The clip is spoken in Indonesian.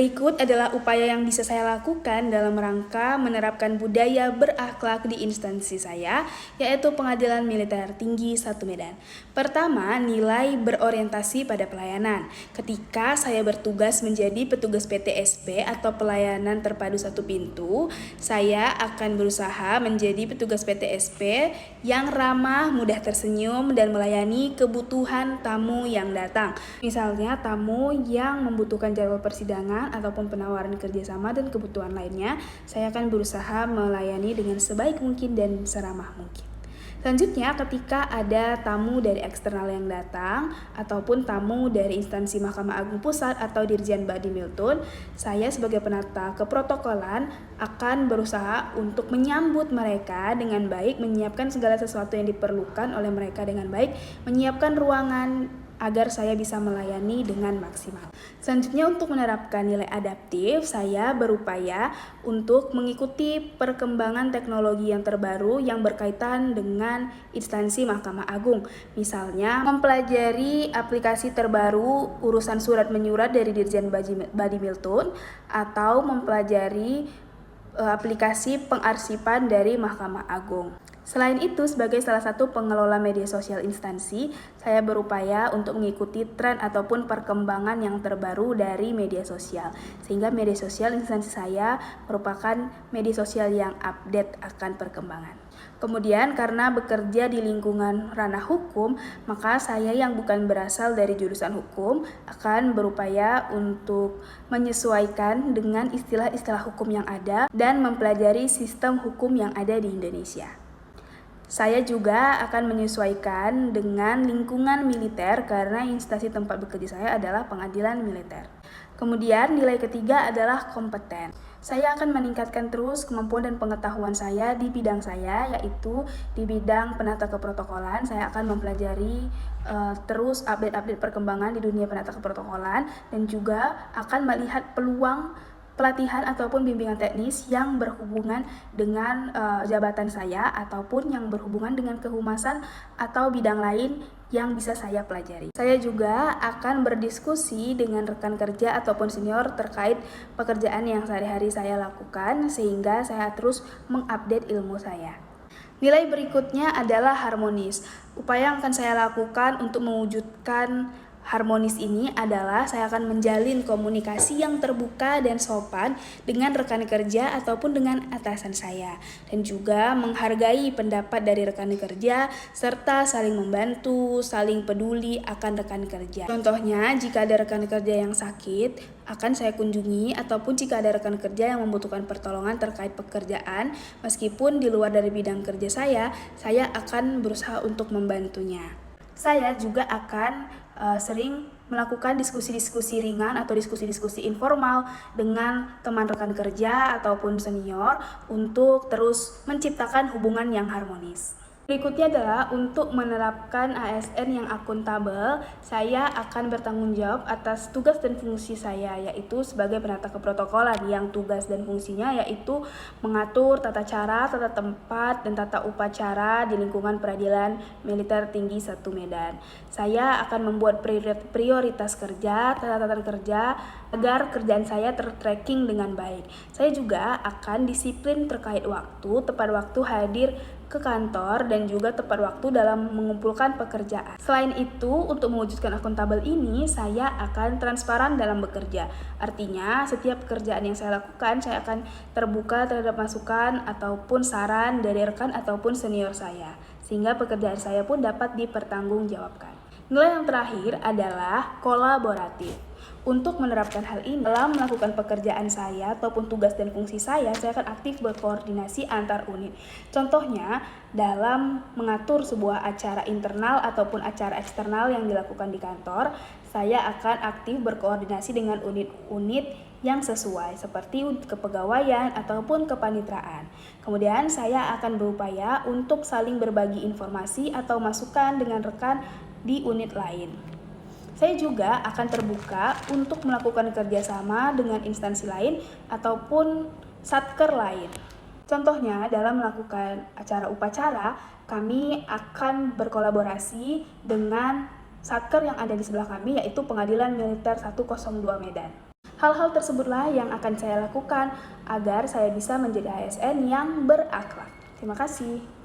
Berikut adalah upaya yang bisa saya lakukan dalam rangka menerapkan budaya berakhlak di instansi saya, yaitu Pengadilan Militer Tinggi 1 Medan. Pertama, nilai berorientasi pada pelayanan. Ketika saya bertugas menjadi petugas PTSP atau pelayanan terpadu satu pintu, saya akan berusaha menjadi petugas PTSP yang ramah, mudah tersenyum, dan melayani kebutuhan tamu yang datang. Misalnya, tamu yang membutuhkan jadwal persidangan ataupun penawaran kerjasama dan kebutuhan lainnya, saya akan berusaha melayani dengan sebaik mungkin dan seramah mungkin. Selanjutnya, ketika ada tamu dari eksternal yang datang ataupun tamu dari instansi Mahkamah Agung Pusat atau Dirjen Badi Miltun, saya sebagai penata keprotokolan akan berusaha untuk menyambut mereka dengan baik, menyiapkan segala sesuatu yang diperlukan oleh mereka dengan baik, menyiapkan ruangan agar saya bisa melayani dengan maksimal. Selanjutnya, untuk menerapkan nilai adaptif, saya berupaya untuk mengikuti perkembangan teknologi yang terbaru yang berkaitan dengan instansi Mahkamah Agung. Misalnya, mempelajari aplikasi terbaru urusan surat menyurat dari Dirjen Badi Miltun atau mempelajari aplikasi pengarsipan dari Mahkamah Agung. Selain itu, sebagai salah satu pengelola media sosial instansi, saya berupaya untuk mengikuti tren ataupun perkembangan yang terbaru dari media sosial. Sehingga media sosial instansi saya merupakan media sosial yang update akan perkembangan. Kemudian, karena bekerja di lingkungan ranah hukum, maka saya yang bukan berasal dari jurusan hukum akan berupaya untuk menyesuaikan dengan istilah-istilah hukum yang ada dan mempelajari sistem hukum yang ada di Indonesia. Saya juga akan menyesuaikan dengan lingkungan militer karena instansi tempat bekerja saya adalah Pengadilan Militer. Kemudian nilai ketiga adalah kompeten. Saya akan meningkatkan terus kemampuan dan pengetahuan saya di bidang saya, yaitu di bidang penata keprotokolan. Saya akan mempelajari terus update-update perkembangan di dunia penata keprotokolan dan juga akan melihat peluang pelatihan ataupun bimbingan teknis yang berhubungan dengan jabatan saya ataupun yang berhubungan dengan kehumasan atau bidang lain yang bisa saya pelajari. Saya juga akan berdiskusi dengan rekan kerja ataupun senior terkait pekerjaan yang sehari-hari saya lakukan sehingga saya terus mengupdate ilmu saya. Nilai berikutnya adalah harmonis. Upaya yang akan saya lakukan untuk mewujudkan harmonis ini adalah saya akan menjalin komunikasi yang terbuka dan sopan dengan rekan kerja ataupun dengan atasan saya, dan juga menghargai pendapat dari rekan kerja serta saling membantu, saling peduli akan rekan kerja. Contohnya, jika ada rekan kerja yang sakit, akan saya kunjungi, ataupun jika ada rekan kerja yang membutuhkan pertolongan terkait pekerjaan, meskipun di luar dari bidang kerja saya akan berusaha untuk membantunya. Saya juga akan sering melakukan diskusi-diskusi ringan atau diskusi-diskusi informal dengan teman rekan kerja ataupun senior untuk terus menciptakan hubungan yang harmonis. Berikutnya adalah untuk menerapkan ASN yang akuntabel. Saya akan bertanggung jawab atas tugas dan fungsi saya, yaitu sebagai penata keprotokolan yang tugas dan fungsinya yaitu mengatur tata cara, tata tempat, dan tata upacara di lingkungan Peradilan Militer Tinggi 1 Medan. Saya akan membuat prioritas kerja, catatan kerja, agar kerjaan saya tertracking dengan baik. Saya juga akan disiplin terkait waktu, tepat waktu hadir ke kantor, dan juga tepat waktu dalam mengumpulkan pekerjaan. Selain itu, untuk mewujudkan akuntabel ini, saya akan transparan dalam bekerja. Artinya, setiap pekerjaan yang saya lakukan, saya akan terbuka terhadap masukan ataupun saran dari rekan ataupun senior saya, sehingga pekerjaan saya pun dapat dipertanggungjawabkan. Nilai yang terakhir adalah kolaboratif. Untuk menerapkan hal ini dalam melakukan pekerjaan saya ataupun tugas dan fungsi saya akan aktif berkoordinasi antar unit. Contohnya, dalam mengatur sebuah acara internal ataupun acara eksternal yang dilakukan di kantor, saya akan aktif berkoordinasi dengan unit-unit yang sesuai, seperti kepegawaian ataupun kepanitraan. Kemudian saya akan berupaya untuk saling berbagi informasi atau masukan dengan rekan di unit lain. Saya juga akan terbuka untuk melakukan kerjasama dengan instansi lain ataupun satker lain. Contohnya, dalam melakukan acara upacara, kami akan berkolaborasi dengan satker yang ada di sebelah kami, yaitu Pengadilan Militer 102 Medan. Hal-hal tersebutlah yang akan saya lakukan agar saya bisa menjadi ASN yang berakhlak. Terima kasih.